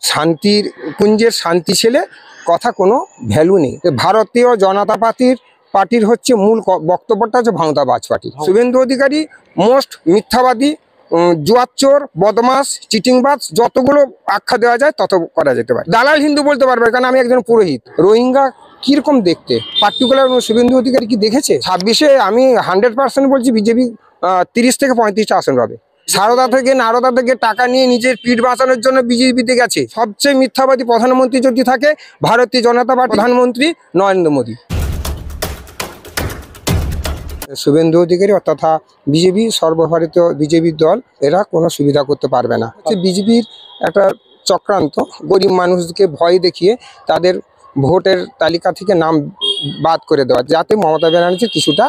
শান্তির কুঞ্জের শান্তি ছেলে কথা কোনো ভ্যালু নেই। ভারতীয় জনতা পার্টির হচ্ছে মূল বক্তব্যটা হচ্ছে ভাঁওতাবাজ পার্টি। শুভেন্দু অধিকারী মোস্ট মিথ্যাবাদী, জুয়াচোর, বদমাস, চিটিংবাজ, যতগুলো আখ্যা দেওয়া যায় তত করা যেতে পারে। দালাল হিন্দু বলতে পারবে, কারণ আমি একজন পুরোহিত। রোহিঙ্গা কিরকম দেখতে, পার্টিকুলার শুভেন্দু অধিকারী কি দেখেছে? 26-এ আমি 100% বলছি বিজেপি 30 থেকে 35টা আসন পাবে। সারদা থেকে নারদা থেকে টাকা নিয়ে নিজের পিঠ বাঁচানোর জন্য বিজেপিতে গেছে। সবচেয়ে মিথ্যাবাদী প্রধানমন্ত্রী যদি থাকে ভারতীয় জনতা পার্টি প্রধানমন্ত্রী নরেন্দ্র মোদী। শুভেন্দু অধিকারী অর্থাৎ বিজেপি, সর্বভারতীয় বিজেপির দল, এরা কোনো সুবিধা করতে পারবে না। বিজেপির একটা চক্রান্ত, গরিব মানুষকে ভয় দেখিয়ে তাদের ভোটের তালিকা থেকে নাম বাদ করে দেওয়া, যাতে মমতা ব্যানার্জির কিছুটা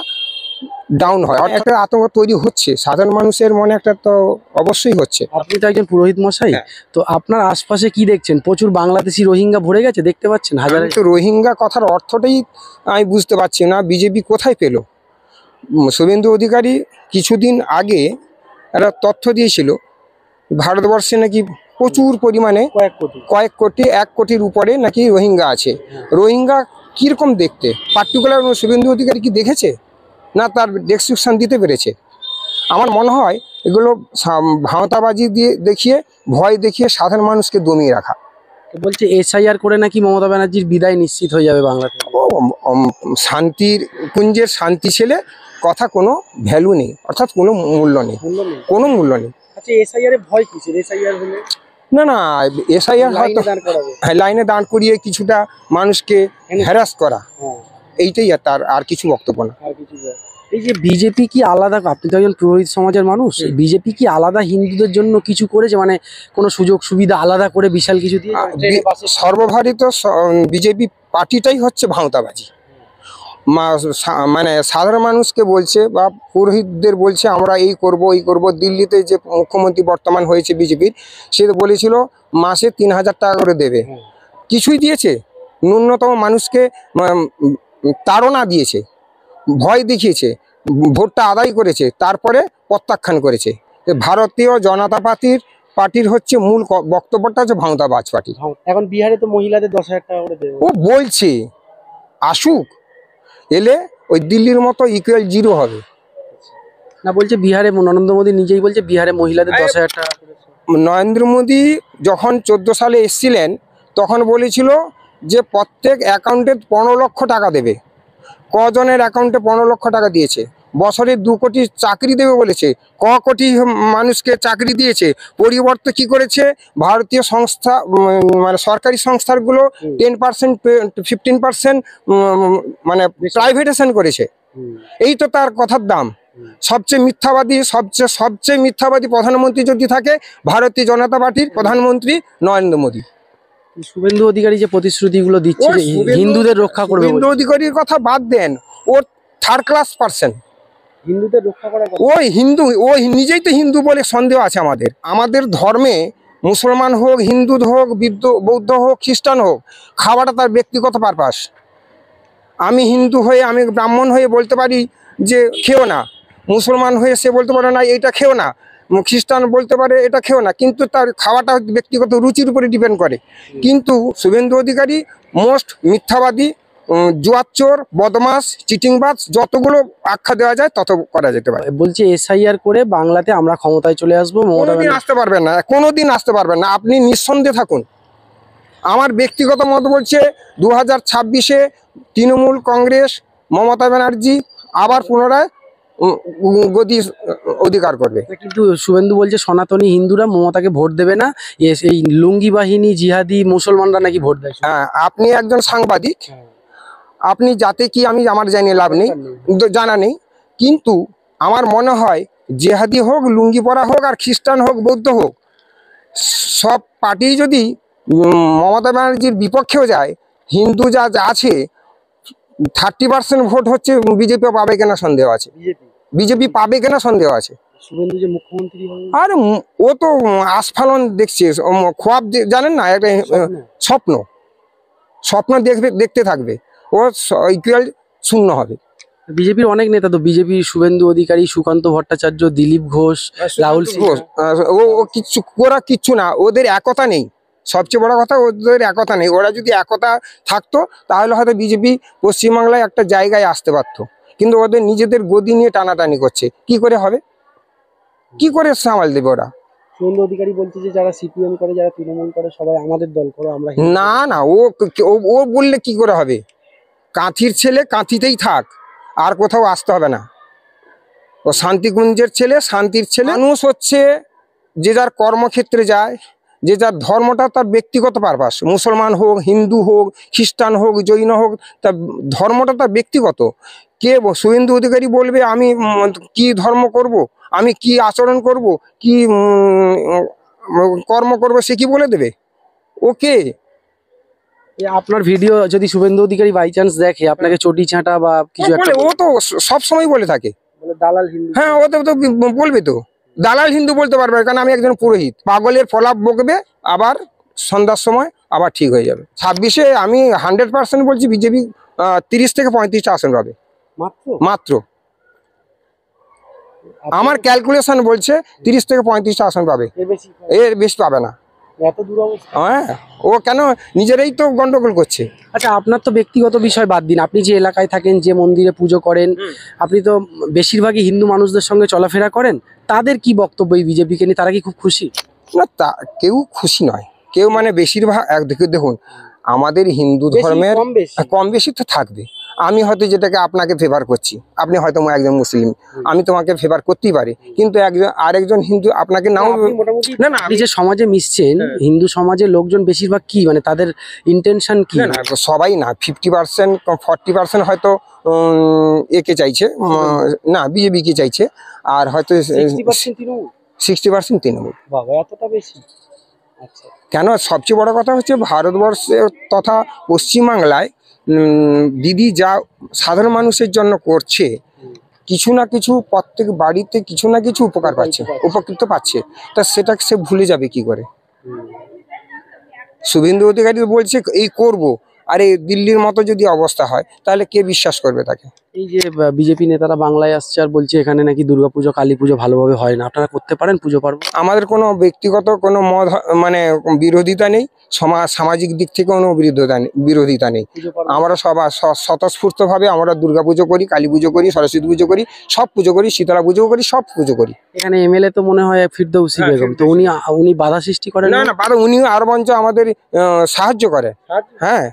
ডাউন হয়। একটা আতঙ্ক তৈরি হচ্ছে সাধারণ মানুষের মনে, একটা তো অবশ্যই হচ্ছে। আপনি তো একজন পুরোহিত মশাই, তো আপনার আশপাশে কি দেখছেন? প্রচুর বাংলাদেশি রোহিঙ্গা ভরে গেছে, দেখতে পাচ্ছেন হাজার। তো রোহিঙ্গা কথার অর্থটাই আমি বুঝতে পারছি না, বিজেপি কোথায় পেল? শুভেন্দু অধিকারী কিছুদিন আগে একটা তথ্য দিয়েছিল, ভারতবর্ষে নাকি প্রচুর পরিমাণে কয়েক কোটি 1 কোটির উপরে নাকি রোহিঙ্গা আছে। রোহিঙ্গা কিরকম দেখতে, পার্টিকুলার শুভেন্দু অধিকারী কি দেখেছে না তার ডেসক্রিপশন দিতে পেরেছে? আমার মনে হয় এগুলো ভাঁওতাবাজি দিয়ে দেখিয়ে, ভয় দেখিয়ে সাধারণ মানুষকে দমিয়ে রাখা। বলছে এসআইআর করে নাকি মমতা ব্যানার্জির বিদায় নিশ্চিত হয়ে যাবে বাংলা থেকে। শান্তির কুঞ্জের শান্তি ছেলে কথা কোনো ভ্যালু নেই, অর্থাৎ কোনো মূল্য নেই, কোনো মূল্য নেই। আচ্ছা, এসআইআর এর ভয় কিসের? এসআইআর হলে না এসআইআর হয়তো লাইনে দাঁড় করিয়ে কিছুটা মানুষকে হ্যারাস করা, এইটাই তার, আর কিছু বক্তব্য না। এই যে বিজেপি কি আলাদা, আপনি তো একজন পুরোহিত সমাজের মানুষ, বিজেপি কি আলাদা হিন্দুদের জন্য কিছু করেছে? মানে কোনো সুযোগ সুবিধা আলাদা করে বিশাল কিছু দিয়ে? সর্বভারতীয় বিজেপি পার্টিটাই হচ্ছে ভাঁওতাবাজি। মানে সাধারণ মানুষকে বলছে বা পুরোহিতদের বলছে আমরা এই করব ওই করব। দিল্লিতে যে মুখ্যমন্ত্রী বর্তমান হয়েছে বিজেপির, সে বলেছিল মাসে 3000 টাকা করে দেবে, কিছুই দিয়েছে? ন্যূনতম মানুষকে তাড়না দিয়েছে, ভয় দেখিয়েছে, ভোটটা আদায় করেছে, তারপরে প্রত্যাখ্যান করেছে। ভারতীয় জনতা পার্টির হচ্ছে মূল বক্তব্যটা হচ্ছে ভাঁওতাবাজ পার্টি। এখন বিহারে তো মহিলাদের 10,000 টাকা করে দেবে ও বলছে, আসুক, এলে ওই দিল্লির মতো ইকুয়াল 0 হবে না। বলছে বিহারে নরেন্দ্র মোদী নিজেই বলছে বিহারে মহিলাদের 10,000 টাকা। নরেন্দ্র মোদী যখন 14 সালে এসেছিলেন তখন বলেছিল যে প্রত্যেক অ্যাকাউন্টে 15 লক্ষ টাকা দেবে। কজনের অ্যাকাউন্টে 15 লক্ষ টাকা দিয়েছে? বছরে 2 কোটি চাকরি দেবে বলেছে। কোটি মানুষকে চাকরি দিয়েছে। পরিবর্তে কি করেছে? ভারতীয় সংস্থা, মানে সরকারি সংস্থাগুলো 10% 15% মানে প্রাইভেটাইজেশন করেছে। এই তো তার কথার দাম। সবচেয়ে মিথ্যাবাদী প্রধানমন্ত্রী যদি থাকে ভারতীয় জনতা পার্টির প্রধানমন্ত্রী নরেন্দ্র মোদী। শুভেন্দু অধিকারী যে প্রতিশ্রুতিগুলো দিচ্ছে হিন্দুদের রক্ষা করবে, শুভেন্দু অধিকারীর কথা বাদ দেন, ওর থার্ড ক্লাস পার্সন। হিন্দুদের রক্ষা করা, ও নিজেই তো হিন্দু বলে সন্দেহ আছে আমাদের ধর্মে। মুসলমান হোক, হিন্দু হোক, বৌদ্ধ হোক, খ্রিস্টান হোক, খাওয়াটা তার ব্যক্তিগত পারপাস। আমি হিন্দু হয়ে, আমি ব্রাহ্মণ হয়ে বলতে পারি যে খেও না, মুসলমান হয়ে সে বলতে পারে না এটা খেও না, খ্রিস্টান বলতে পারে এটা খেও না, কিন্তু তার খাওয়াটা ব্যক্তিগত রুচির উপরে ডিপেন্ড করে। কিন্তু শুভেন্দু অধিকারী মোস্ট মিথ্যাবাদী, জুয়াচোর, বদমাস, চিটিংবাজ, যতগুলো আখ্যা দেওয়া যায় তত করা যেতে পারে। বলছে এসআইআর করে বাংলাতে আমরা ক্ষমতায় চলে আসবো। কোনোদিন আসতে পারবেন না, কোনোদিন আসতে পারবেন না, আপনি নিঃসন্দেহে থাকুন। আমার ব্যক্তিগত মত বলছে 2026-এ তৃণমূল কংগ্রেস, মমতা ব্যানার্জি আবার পুনরায় গদি অধিকার করবে। কিন্তু শুভেন্দু বলছে সনাতনী হিন্দুরা মমতাকে ভোট দেবে না, এই লুঙ্গি বাহিনী, জিহাদি মুসলমানরা নাকি ভোট দেয়। হ্যাঁ, আপনি একজন সাংবাদিক, আপনি যাতে কি আমি আমার জানিয়ে লাভ নেই, জানা নেই, কিন্তু আমার মনে হয় জিহাদি হোক, লুঙ্গি পরা হোক, আর খ্রিস্টান হোক, বৌদ্ধ হোক, সব পার্টি যদি মমতা ব্যানার্জির বিপক্ষেও যায়, হিন্দু যা আছে 30% ভোট হচ্ছে বিজেপি পাবে কিনা সন্দেহ আছে। বিজেপি পাবে কিনা সন্দেহ আছে। আর ও তো আস্ফালন দেখছে, খোয়াব জানেন না, একটা স্বপ্ন দেখতে থাকবে, ও ইকুয়াল শূন্য হবে। বিজেপির অনেক নেতা তো, বিজেপি শুভেন্দু অধিকারী, সুকান্ত ভট্টাচার্য, দিলীপ ঘোষ, রাহুল ঘোষ, ও কিচ্ছু না, ওদের একতা নেই। সবচেয়ে বড় কথা ওদের একতা নেই। ওরা যদি একতা থাকতো তাহলে হয়তো বিজেপি পশ্চিমবাংলায় একটা জায়গায় আসতে পারতো, কিন্তু ওদের নিজেদের গদি নিয়ে টানাটানি করছে। কি করে হবে, কি করে সামাল দেবে ওরা? শুভেন্দু অধিকারী বলছে যে যারা সিপিএম করে, যারা তৃণমূল করে, সবাই আমাদের দল করো, আমরা না না, ও বললে কি করে হবে? কাঁথির ছেলে কাঁথিতেই থাক, আর কোথাও আসতে হবে না। ও শান্তিকুঞ্জের ছেলে, শান্তির ছেলে। মানুষ হচ্ছে যে যার কর্মক্ষেত্রে যায়, যে যার ধর্মটা তার ব্যক্তিগত পারপাস। মুসলমান হোক, হিন্দু হোক, খ্রিস্টান হোক, জৈন হোক, তার ধর্মটা তার ব্যক্তিগত। শুভেন্দু অধিকারী বলবে আমি কি ধর্ম করব, আমি কি আচরণ করব, কি কর্ম করব, সে কি বলে দেবে? ওকে আপনার ভিডিও যদি শুভেন্দু অধিকারী বাই চান্স দেখে, আপনাকে চটি চাঁটা বা কিছু একটা ও তো সব সময় বলে থাকে। বলে দালাল হিন্দু, হ্যাঁ, ও তো বলবে তো। দালাল হিন্দু বলতে পারবে না, কারণ আমি একজন পুরোহিত। পাগলের ফলাপ বকবে, আবার সন্ধ্যার সময় আবার ঠিক হয়ে যাবে। 26-এ আমি 100% বলছি বিজেপি 30 থেকে 35টা আসন পাবে মাত্র। আমার ক্যালকুলেশন বলছে 30 থেকে 35টা আসন পাবে, এর বেশি পাবে না। এত দুরবস্থা। হ্যাঁ, ও কেন নিজেরাই তো গন্ডগোল করছে। আচ্ছা, আপনার তো ব্যক্তিগত বিষয় বাদ দিন, আপনি যে এলাকায় থাকেন, যে মন্দিরে পুজো করেন, আপনি তো বেশিরভাগই হিন্দু মানুষদের সঙ্গে চলাফেরা করেন, তাদের কি বক্তব্য এই বিজেপিকে নিয়ে? তারা কি খুব খুশি? না, তা কেউ খুশি নয়, কেউ মানে বেশিরভাগ দেখুন, আমাদের হিন্দু ধর্মের কম বেশি তো থাকবে। আমি হয়তো যেটাকে আপনাকে ফেভার করছি, আপনি হয়তো একজন মুসলিম, আমি তোমাকে ফেভার করতেই পারি, কিন্তু আরেকজন হিন্দু আপনাকে নাও। না না, আপনি যে সমাজে মিশছেন, হিন্দু সমাজের লোকজন বেশিরভাগ কি মানে তাদের ইন্টেনশন কি? না সবাই না, 50% 40% হয়তো একে চাইছে, না বিজেপিকে চাইছে, আর হয়তো 60% তৃণমূল। বাবা, এতটা বেশি? আচ্ছা, কেন, সবচেয়ে বড় কথা হচ্ছে ভারতবর্ষে তথা পশ্চিমবাংলায় দিদি যা সাধারণ মানুষের জন্য করছে, কিছু না কিছু প্রত্যেক বাড়িতে কিছু না কিছু উপকার পাচ্ছে, উপকৃত পাচ্ছে, তা সেটা সে ভুলে যাবে কি করে? শুভেন্দু অধিকারী বলছে এই করব, আর এই দিল্লির মতো যদি অবস্থা হয় তাহলে কে বিশ্বাস করবে তাকে? এই যে বিজেপি নেতারা বাংলায় আসছে আর বলছে এখানে নাকি দুর্গাপুজো, কালী পুজো ভালোভাবে হয় না, আপনারা করতে পারেন পুজো পার্বণ? আমাদের কোনো ব্যক্তিগত কোনো মত মানে বিরোধিতা নেই, সামাজিক দিক থেকে কোনো বিরোধিতা নেই। আমরা সবাই স্বতঃস্ফূর্তভাবে আমরা দুর্গাপুজো করি, কালী পুজো করি, সরস্বতী পুজো করি, সব পুজো করি, শীতলা পুজো করি, সব পুজো করি। এখানে এমএলএ তো মনে হয় ফিরদৌসী বেগম, তো উনি বাধা সৃষ্টি করেন না? না বাধা, উনি আর বঞ্চ আমাদের সাহায্য করে। হ্যাঁ,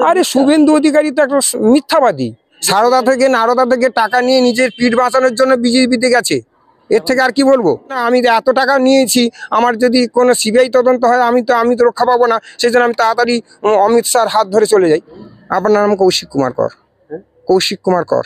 আরে শুভেন্দু অধিকারী তো একটা মিথ্যাবাদী। সারদা থেকে নারদা থেকে টাকা নিয়ে নিজের পিঠ বাঁচানোর জন্য বিজেপিতে গেছে, এর থেকে আর কি বলবো? না, আমি এত টাকা নিয়েছি, আমার যদি কোনো সিবিআই তদন্ত হয় আমি তো রক্ষা পাবো না, সেই জন্য আমি তাড়াতাড়ি অমিত শাহর হাত ধরে চলে যাই। আপনার নাম কৌশিক কুমার কর। কৌশিক কুমার কর।